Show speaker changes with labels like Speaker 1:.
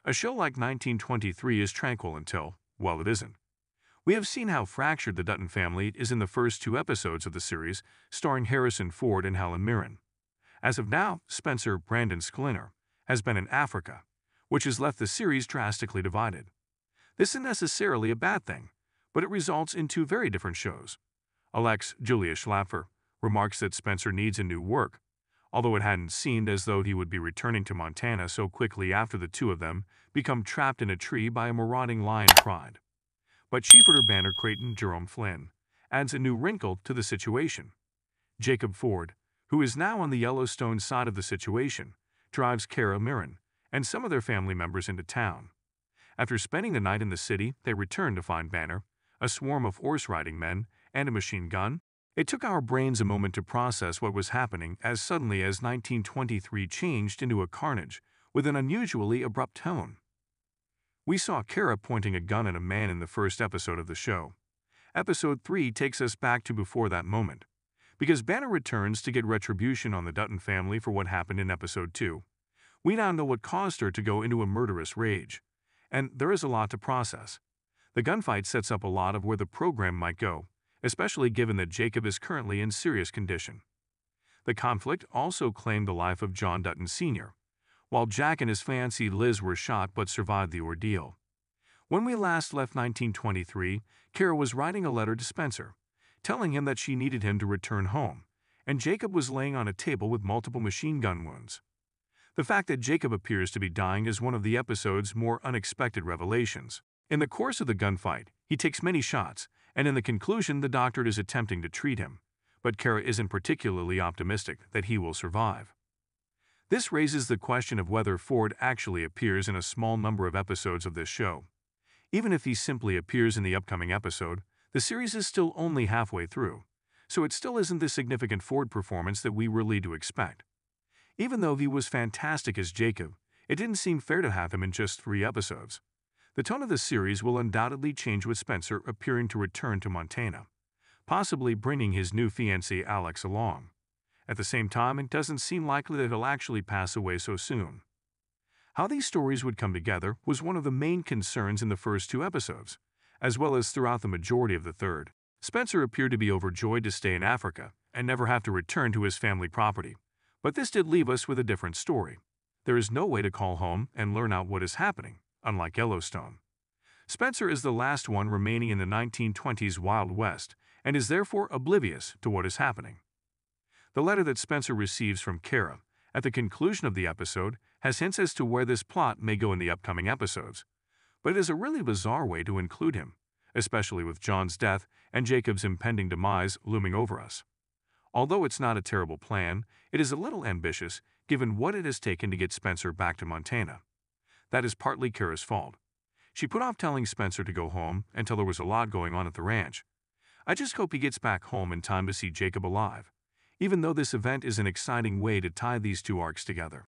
Speaker 1: A show like 1923 is tranquil until, well, it isn't. We have seen how fractured the Dutton family is in the first two episodes of the series, starring Harrison Ford and Helen Mirren. As of now, Spencer Brandon Sklenar has been in Africa, which has left the series drastically divided. This isn't necessarily a bad thing, but it results in two very different shows. Alex Julia Schlaffer remarks that Spencer needs a new work, although it hadn't seemed as though he would be returning to Montana so quickly after the two of them become trapped in a tree by a marauding lion pride. But Chiefreader Banner Creighton Jerome Flynn adds a new wrinkle to the situation. Jacob Ford, who is now on the Yellowstone side of the situation, drives Kara Mirren and some of their family members into town. After spending the night in the city, they return to find Banner, a swarm of horse-riding men, and a machine gun. It took our brains a moment to process what was happening as suddenly as 1923 changed into a carnage with an unusually abrupt tone. We saw Kara pointing a gun at a man in the first episode of the show. Episode 3 takes us back to before that moment, because Banner returns to get retribution on the Dutton family for what happened in Episode 2. We now know what caused her to go into a murderous rage, and there is a lot to process. The gunfight sets up a lot of where the program might go, especially given that Jacob is currently in serious condition. The conflict also claimed the life of John Dutton Sr., while Jack and his fiancée Liz were shot but survived the ordeal. When we last left 1923, Kara was writing a letter to Spencer, telling him that she needed him to return home, and Jacob was laying on a table with multiple machine gun wounds. The fact that Jacob appears to be dying is one of the episode's more unexpected revelations. In the course of the gunfight, he takes many shots, and in the conclusion the doctor is attempting to treat him, but Kara isn't particularly optimistic that he will survive. This raises the question of whether Ford actually appears in a small number of episodes of this show. Even if he simply appears in the upcoming episode, the series is still only halfway through, so it still isn't the significant Ford performance that we were led to expect. Even though he was fantastic as Jacob, it didn't seem fair to have him in just 3 episodes. The tone of the series will undoubtedly change with Spencer appearing to return to Montana, possibly bringing his new fiancée Alex along. At the same time, it doesn't seem likely that he'll actually pass away so soon. How these stories would come together was one of the main concerns in the first 2 episodes, as well as throughout the majority of the third. Spencer appeared to be overjoyed to stay in Africa and never have to return to his family property, but this did leave us with a different story. There is no way to call home and learn out what is happening, unlike Yellowstone. Spencer is the last one remaining in the 1920s Wild West and is therefore oblivious to what is happening. The letter that Spencer receives from Kara at the conclusion of the episode has hints as to where this plot may go in the upcoming episodes, but it is a really bizarre way to include him, especially with John's death and Jacob's impending demise looming over us. Although it's not a terrible plan, it is a little ambitious given what it has taken to get Spencer back to Montana. That is partly Kara's fault. She put off telling Spencer to go home until there was a lot going on at the ranch. I just hope he gets back home in time to see Jacob alive, even though this event is an exciting way to tie these 2 arcs together.